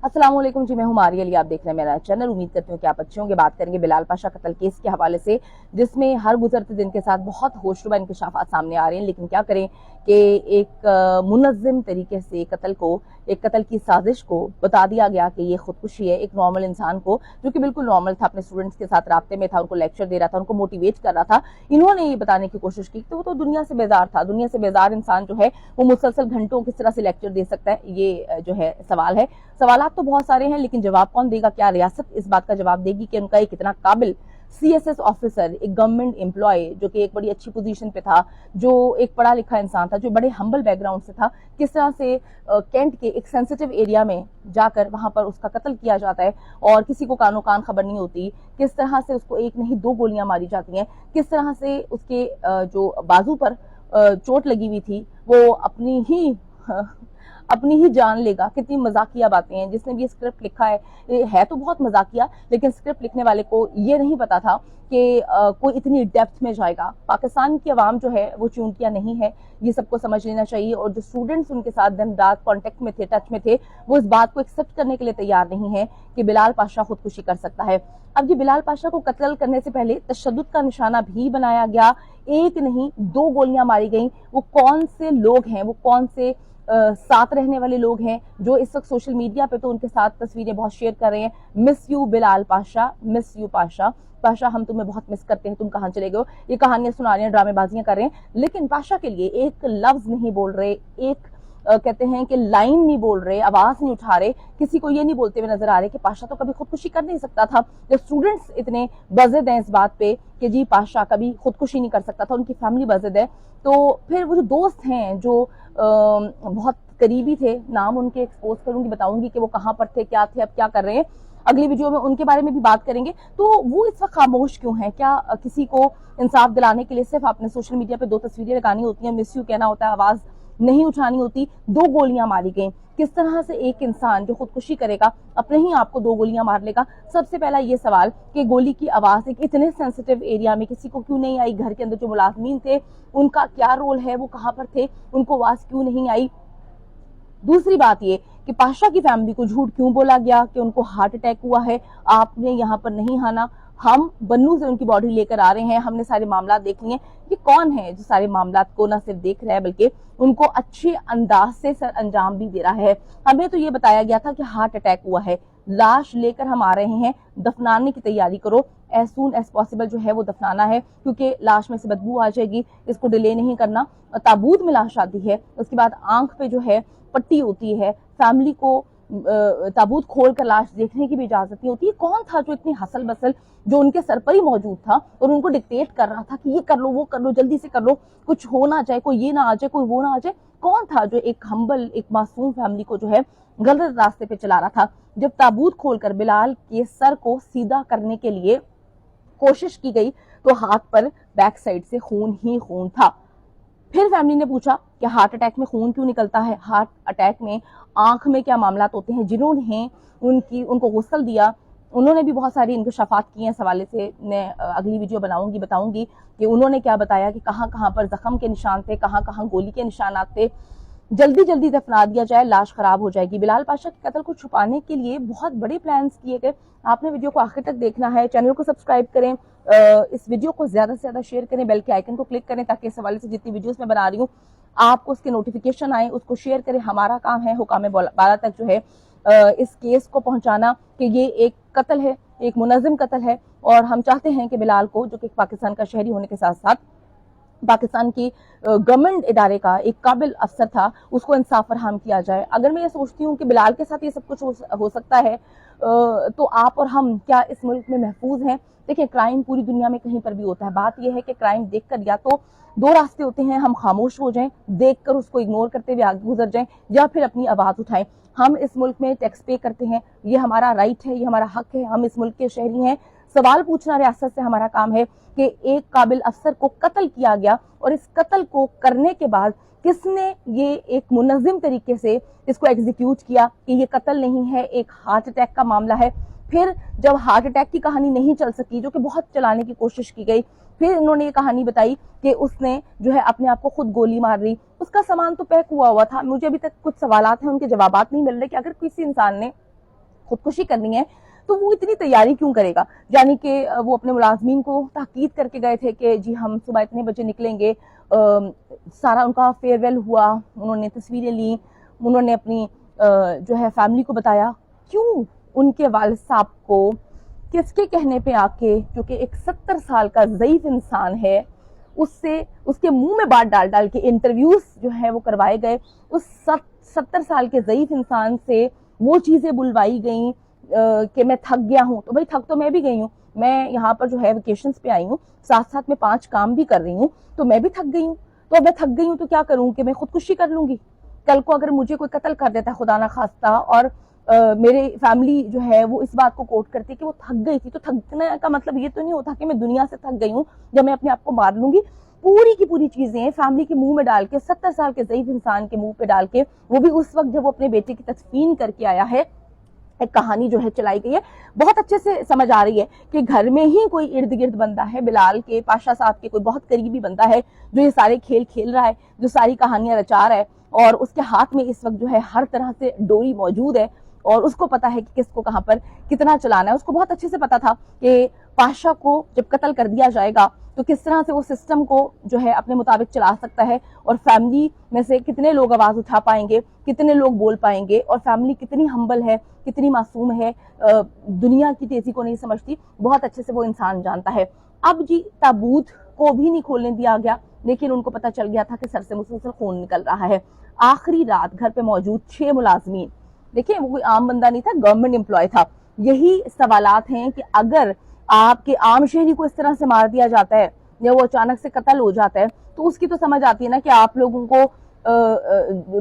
अस्सलाम वालेकुम जी, मैं हूं मारिया अली। आप देख रहे हैं मेरा चैनल। उम्मीद करती हूँ कि आप अच्छे होंगे। बात करेंगे बिलाल पाशा कत्ल केस के हवाले से, जिसमें हर गुजरते दिन के साथ बहुत होशरुबा इंकशाफात सामने आ रहे हैं। लेकिन क्या करें कि एक मुनज़्ज़म तरीके से एक कत्ल की साजिश को बता दिया गया कि ये खुदकुशी है। एक नॉर्मल इंसान को, जो कि बिल्कुल नॉर्मल था, अपने स्टूडेंट्स के साथ राब्ते में था, उनको लेक्चर दे रहा था, उनको मोटिवेट कर रहा था, इन्होंने ये बताने की कोशिश की तो वो तो दुनिया से बेजार था। दुनिया से बेजार इंसान जो है वो मुसलसल घंटों किस तरह से लेक्चर दे सकता है, ये जो है सवाल है। सवालात तो बहुत सारे हैं, लेकिन जवाब कौन देगा? क्या रियासत इस बात का जवाब देगी कि उनका एक इतना काबिल CSS ऑफिसर, एक गवर्नमेंट एम्प्लॉय जो कि एक बड़ी अच्छी पोजीशन पे था, जो एक पढ़ा लिखा इंसान था, जो बड़े हम्बल बैकग्राउंड से था, किस तरह से कैंट के एक सेंसिटिव एरिया में जाकर वहां पर उसका कत्ल किया जाता है और किसी को कानो कान खबर नहीं होती। किस तरह से उसको एक नहीं दो गोलियां मारी जाती हैं। किस तरह से उसके जो बाजू पर चोट लगी हुई थी वो अपनी ही जान लेगा। कितनी मजाकिया बातें हैं। जिसने भी स्क्रिप्ट लिखा है तो बहुत मजाकिया, लेकिन स्क्रिप्ट लिखने वाले को ये नहीं पता था कि कोई इतनी डेप्थ में जाएगा। पाकिस्तान की आवाम जो है वो चूंटियां नहीं है, ये सबको समझ लेना चाहिए। और जो स्टूडेंट्स उनके साथ दिन रात कॉन्टेक्ट में थे, टच में थे, वो इस बात को एक्सेप्ट करने के लिए तैयार नहीं है कि बिलाल पाशा खुदकुशी कर सकता है। अब ये बिलाल पाशा को कत्ल करने से पहले तशद्दुद का निशाना भी बनाया गया। एक नहीं दो गोलियां मारी गई। वो कौन से लोग हैं, वो कौन से साथ रहने वाले लोग हैं जो इस वक्त सोशल मीडिया पे तो उनके साथ तस्वीरें बहुत शेयर कर रहे हैं। Miss you Bilal Pasha, miss you Pasha, हम तुम्हें बहुत मिस करते हैं, तुम कहाँ चले गए हो। ये कहानियां सुना रहे हैं, ड्रामेबाजियां कर रहे हैं, लेकिन पाशा के लिए एक लफ्ज नहीं बोल रहे, एक कहते हैं कि लाइन नहीं बोल रहे, आवाज नहीं उठा रहे, किसी को ये नहीं बोलते हुए नजर आ रहे कि पाशा तो कभी खुदकुशी कर नहीं सकता था। जब स्टूडेंट्स इतने बज़द हैं इस बात पे कि जी पाशा कभी खुदकुशी नहीं कर सकता था, उनकी फैमिली बज़द है, तो फिर वो जो दोस्त हैं जो बहुत करीबी थे, नाम उनके एक्सपोज करूंगी, बताऊंगी कि वो कहाँ पर थे, क्या थे, अब क्या कर रहे हैं। अगली वीडियो में उनके बारे में भी बात करेंगे। तो वो इस वक्त खामोश क्यों है? क्या किसी को इंसाफ दिलाने के लिए सिर्फ आपने सोशल मीडिया पे 2 तस्वीरें लगानी होती हैं, मिस यू कहना होता है, आवाज नहीं उठानी होती? 2 गोलियां मारी गई। किस तरह से एक इंसान जो खुदकुशी करेगा अपने ही आप को 2 गोलियां मार लेगा? सबसे पहला ये सवाल कि गोली की आवाज एक इतने सेंसिटिव एरिया में किसी को क्यों नहीं आई? घर के अंदर जो मुलाजमीन थे उनका क्या रोल है, वो कहाँ पर थे, उनको आवाज क्यों नहीं आई? दूसरी बात ये कि पाशा की फैमिली को झूठ क्यों बोला गया कि उनको हार्ट अटैक हुआ है, आपने यहाँ पर नहीं आना, हम बन्नू से उनकी बॉडी लेकर आ रहे हैं, हमने सारे मामला देख लिए। ये कौन है जो सारे मामला को न सिर्फ देख रहा है बल्कि उनको अच्छे अंदाज से सर अंजाम भी दे रहा है? हमें तो ये बताया गया था कि हार्ट अटैक हुआ है, लाश लेकर हम आ रहे हैं, दफनाने की तैयारी करो, एज सून एज पॉसिबल जो है वो दफनाना है, क्योंकि लाश में से बदबू आ जाएगी, इसको डिले नहीं करना। ताबूत में लाश आती है, उसके बाद आंख पे जो है पट्टी होती है, फैमिली को ताबूत खोल कर लाश देखने की भी इजाजत नहीं होती। कौन था जो इतनी हसल बसल जो उनके सर पर ही मौजूद था और उनको डिक्टेट कर रहा था कि ये कर लो, वो कर लो, जल्दी से कर लो, कुछ हो ना जाए, कोई ये ना आ जाए, कोई वो ना आ जाए? कौन था जो एक हम्बल, एक मासूम फैमिली को जो है गलत रास्ते पे चला रहा था? जब ताबूत खोलकर बिलाल के सर को सीधा करने के लिए कोशिश की गई तो हाथ पर बैक साइड से खून ही खून था। फिर फैमिली ने पूछा कि हार्ट अटैक में खून क्यों निकलता है, हार्ट अटैक में आंख में क्या मामला होते हैं? जिन्होंने उनको गुस्ल दिया उन्होंने भी बहुत सारी इंकशाफात किए हैं। इस हवाले से मैं अगली वीडियो बनाऊंगी, बताऊंगी कि उन्होंने क्या बताया कि कहाँ कहाँ पर जख्म के निशान थे, कहाँ कहाँ गोली के निशानात थे। जल्दी जल्दी दफना दिया जाए, लाश खराब हो जाएगी। बिलाल पाशा के कत्ल को छुपाने के लिए बहुत बड़े प्लान्स किए गए। आपने वीडियो को आखिर तक देखना है। चैनल को सब्सक्राइब करें, इस वीडियो को ज्यादा से ज्यादा शेयर करें, बेल के आइकन को क्लिक करें ताकि इस हवाले से जितनी वीडियोस मैं बना रही हूँ आपको उसके नोटिफिकेशन आए, उसको शेयर करें। हमारा काम है हुकाम बाला तक जो है इस केस को पहुंचाना कि ये एक कत्ल है, एक मुनज़्ज़म कत्ल है, और हम चाहते हैं कि बिलाल को, जो कि पाकिस्तान का शहरी होने के साथ साथ पाकिस्तान की गवर्नमेंट इदारे का एक काबिल अफसर था, उसको इंसाफ फरहम किया जाए। अगर मैं ये सोचती हूँ कि बिलाल के साथ ये सब कुछ हो सकता है तो आप और हम क्या इस मुल्क में महफूज हैं? देखिए, क्राइम पूरी दुनिया में कहीं पर भी होता है। बात यह है कि क्राइम देखकर या तो 2 रास्ते होते हैं, हम खामोश हो जाएं, देखकर उसको इग्नोर करते हुए आगे गुजर जाएं, या फिर अपनी आवाज उठाएं। हम इस मुल्क में टैक्स पे करते हैं, ये हमारा राइट है, ये हमारा हक है, हम इस मुल्क के शहरी हैं। सवाल पूछना रियासत से हमारा काम है कि एक काबिल अफसर को कत्ल किया गया और इस कत्ल को करने के बाद किसने ये एक मुनज़्ज़म तरीके से इसको एग्जीक्यूट किया कि ये कत्ल नहीं है, एक हार्ट अटैक का मामला है। फिर जब हार्ट अटैक की कहानी नहीं चल सकी, जो कि बहुत चलाने की कोशिश की गई, फिर इन्होंने ये कहानी बताई कि उसने जो है अपने आप को खुद गोली मार ली। उसका सामान तो पैक हुआ था। मुझे अभी तक कुछ सवालात हैं, उनके जवाबात नहीं मिल रहे कि अगर किसी इंसान ने خودکشی کرنی ہے تو وہ اتنی تیاری کیوں کرے گا؟ یعنی کہ وہ اپنے ملازمین کو تاکید کر کے گئے تھے کہ جی ہم صبح اتنے بجے نکلیں گے، سارا ان کا فیئر ویل ہوا، انہوں نے تصویریں لیں، انہوں نے اپنی جو ہے فیملی کو بتایا. کیوں ان کے والد صاحب کو کس کے کہنے پہ آ کے، جو کہ ایک 70 سال کا ضعیف انسان ہے، اس کے منہ میں بات ڈال ڈال کے انٹرویوز جو ہے وہ کروائے گئے، اس 70 سال کے ضعیف انسان سے وہ چیزیں بلوائی گئیں کہ میں تھک گیا ہوں. تو بھائی تھک تو میں بھی گئی ہوں، میں یہاں پر جو ہے ویکیشنز پہ آئی ہوں، ساتھ ساتھ میں 5 کام بھی کر رہی ہوں، تو میں بھی تھک گئی ہوں. تو اب میں تھک گئی ہوں تو کیا کروں کہ میں خودکشی کر لوں گی؟ کل کو اگر مجھے کوئی قتل کر دیتا ہے خدا نہ خواستہ، اور میرے فیملی جو ہے وہ اس بات کو کوٹ کرتی ہے کہ وہ تھک گئی تھی، تو تھکنے کا مطلب یہ تو نہیں ہوتا کہ میں دنیا سے تھک گئی ہوں جب میں اپنے آپ کو مار لوں گی. پوری کی پوری چیزیں فیملی کے منہ میں ڈال کے، 70 سال کے ضعیف انسان کے منہ پہ ڈال کے، وہ بھی اس وقت جب وہ اپنے بیٹے کی تدفین کر کے آیا ہے، ایک کہانی جو ہے چلائی گئی ہے. بہت اچھے سے سمجھ آ رہی ہے کہ گھر میں ہی کوئی ارد گرد بندہ ہے، بلال کے، پاشا صاحب کے کوئی بہت قریبی بندہ ہے جو یہ سارے کھیل کھیل رہا ہے، جو ساری کہانیاں رچا رہا ہے، اور اس کے ہاتھ میں اس وقت جو ہے ہر طرح سے ڈوری موجود ہے، اور اس کو پتا ہے کہ کس کو کہاں پر کتنا چلانا ہے. اس کو بہت اچھے سے پتا تھا کہ پاشا کو جب قتل کر دیا جائے گا تو کس طرح سے وہ سسٹم کو جو ہے اپنے مطابق چلا سکتا ہے، اور فیملی میں سے کتنے لوگ آواز اٹھا پائیں گے، کتنے لوگ بول پائیں گے، اور فیملی کتنی ہمبل ہے، کتنی معصوم ہے، دنیا کی تیزی کو نہیں سمجھتی، بہت اچھے سے وہ انسان جانتا ہے. اب جی تابوت کو بھی نہیں کھولنے دیا گیا، لیکن ان کو پتا چل گیا تھا کہ سر سے مسلسل خون نکل رہا ہے. آخری رات گھر پہ موجود 6 ملازمین، دیکھیں وہ کوئی عام بندہ نہیں تھا، گورنمنٹ امپلائی تھا. یہی سوالات ہیں کہ اگر آپ کے عام شہری کو اس طرح سے مار دیا جاتا ہے یا وہ اچانک سے قتل ہو جاتا ہے تو اس کی تو سمجھ آتی ہے نا کہ آپ لوگوں کو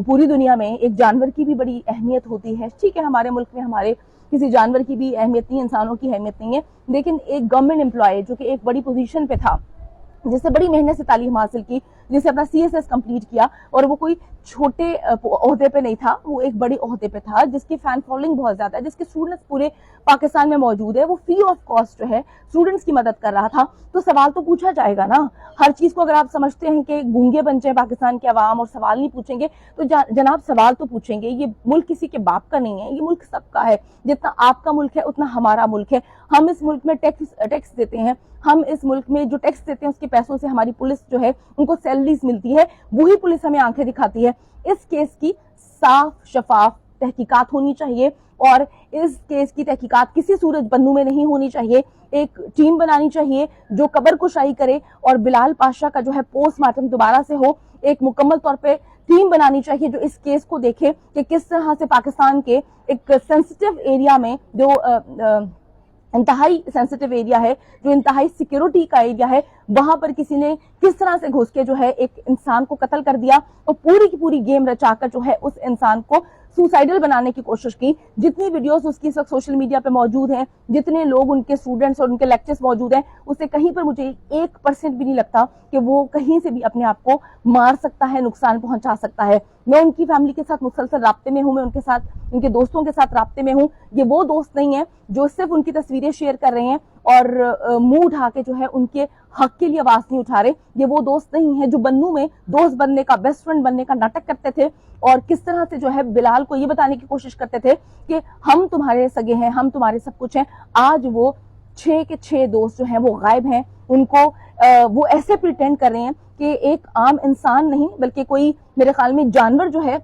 پوری دنیا میں ایک جانور کی بھی بڑی اہمیت ہوتی ہے. ٹھیک ہے ہمارے ملک میں ہمارے کسی جانور کی بھی اہمیت نہیں، انسانوں کی اہمیت نہیں ہے، لیکن ایک گورنمنٹ امپلائی جو کہ ایک بڑی پوزیشن پہ تھا، جس سے بڑی محنت سے تعلیم حاصل کی، جس سے اپنا CSS کمپلیٹ کیا، اور وہ کوئی چھوٹے عہدے پہ نہیں تھا، وہ ایک بڑے عہدے پہ تھا، جس کی فین فالوئنگ بہت زیادہ ہے، جس کے اسٹوڈنٹس پورے پاکستان میں موجود ہے، وہ فری آف کاسٹ جو ہے اسٹوڈنٹس کی مدد کر رہا تھا. تو سوال تو پوچھا جائے گا نا. ہر چیز کو اگر آپ سمجھتے ہیں کہ گونگے بن جائیں پاکستان کے عوام اور سوال نہیں پوچھیں گے تو جناب سوال تو پوچھیں گے. یہ ملک کسی کے باپ کا نہیں ہے، یہ ملک سب کا ہے. جتنا آپ کا ملک ہے اتنا ہمارا ملک ہے. ہم اس ملک میں ٹیکس دیتے ہیں، ہم اس ملک میں جو ٹیکس دیتے ہیں اس کے پیسوں سے ہماری پولیس جو ہے ان کو سیلریز ملتی ہے، وہی پولیس ہمیں آنکھیں دکھاتی ہے. اس کیس کی صاف شفاف تحقیقات ہونی چاہیے، اور اس کیس کی تحقیقات کسی صورت بنو میں نہیں ہونی چاہیے. ایک ٹیم بنانی چاہیے جو قبر کشائی کرے، اور بلال پاشا کا جو ہے پوسٹ مارٹم دوبارہ سے ہو. ایک مکمل طور پہ ٹیم بنانی چاہیے جو اس کیس کو دیکھے کہ کس طرح سے پاکستان کے ایک سینسٹیو ایریا میں، جو انتہائی سینسٹیو ایریا ہے، جو انتہائی سیکیورٹی کا ایریا ہے، وہاں پر کسی نے کس طرح سے گھس کے جو ہے ایک انسان کو قتل کر دیا، اور پوری کی پوری گیم رچا کر جو ہے اس انسان کو سوسائڈل بنانے کی کوشش کی. جتنی ویڈیوز اس کی اس وقت سوشل میڈیا پہ موجود ہیں، جتنے لوگ ان کے اسٹوڈنٹس اور ان کے لیکچرز موجود ہیں، اس سے کہیں پر مجھے 1% بھی نہیں لگتا کہ وہ کہیں سے بھی اپنے آپ کو مار سکتا ہے، نقصان پہنچا سکتا ہے. میں ان کی فیملی کے ساتھ مسلسل رابطے میں ہوں، میں ان کے ساتھ، ان کے دوستوں کے ساتھ رابطے میں ہوں. یہ وہ دوست نہیں ہیں جو صرف ان کی تصویریں شیئر کر رہے ہیں اور منہ اٹھا کے جو ہے ان کے حق کے لیے آواز نہیں اٹھا رہے. یہ وہ دوست نہیں ہیں جو بنو میں دوست بننے کا، بیسٹ فرینڈ بننے کا ناٹک کرتے تھے، اور کس طرح سے جو ہے بلال کو یہ بتانے کی کوشش کرتے تھے کہ ہم تمہارے سگے ہیں، ہم تمہارے سب کچھ ہیں. آج وہ 6 کے 6 دوست جو ہیں وہ غائب ہیں. ان کو وہ ایسے پریٹینڈ کر رہے ہیں کہ ایک عام انسان نہیں بلکہ کوئی میرے خیال میں جانور جو ہے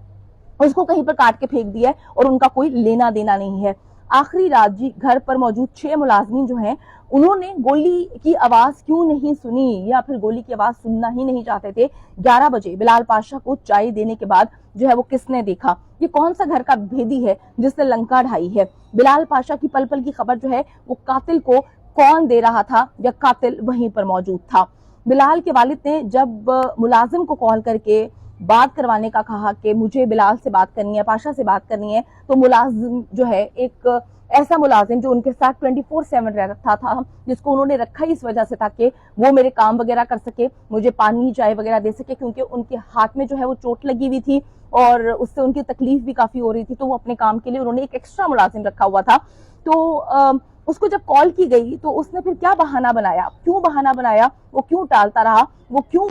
اس کو کہیں پر کاٹ کے پھینک دیا ہے، اور ان کا کوئی لینا دینا نہیں ہے. آخری رات جی گھر پر موجود 6 ملازمین جو ہیں انہوں نے گولی کی آواز کیوں نہیں سنی، یا پھر گولی کی آواز سننا ہی نہیں چاہتے تھے. 11 بجے بلال پاشا کو چائے دینے کے بعد جو ہے وہ کس نے دیکھا؟ یہ کون سا گھر کا بھیدی ہے جس نے لنکا ڈھائی ہے؟ بلال پاشا کی پل پل کی خبر جو ہے وہ قاتل کو کون دے رہا تھا، یا قاتل وہیں پر موجود تھا؟ بلال کے والد نے جب ملازم کو کال کر کے بات کروانے کا کہا کہ مجھے بلال سے بات کرنی ہے، پاشا سے بات کرنی ہے، تو ملازم جو ہے ایک ایسا ملازم جو ان کے ساتھ 24/7 رہتا تھا، جس کو انہوں نے رکھا ہی اس وجہ سے تھا کہ وہ میرے کام وغیرہ کر سکے، مجھے پانی چائے وغیرہ دے سکے، کیونکہ ان کے ہاتھ میں جو ہے وہ چوٹ لگی ہوئی تھی اور اس سے ان کی تکلیف بھی کافی ہو رہی تھی. تو وہ اپنے کام کے لیے انہوں نے ایک ایکسٹرا ملازم رکھا ہوا تھا. تو اس کو جب کال کی گئی تو اس نے پھر کیا بہانہ بنایا، کیوں بہانہ بنایا، وہ کیوں ٹالتا رہا، وہ کیوں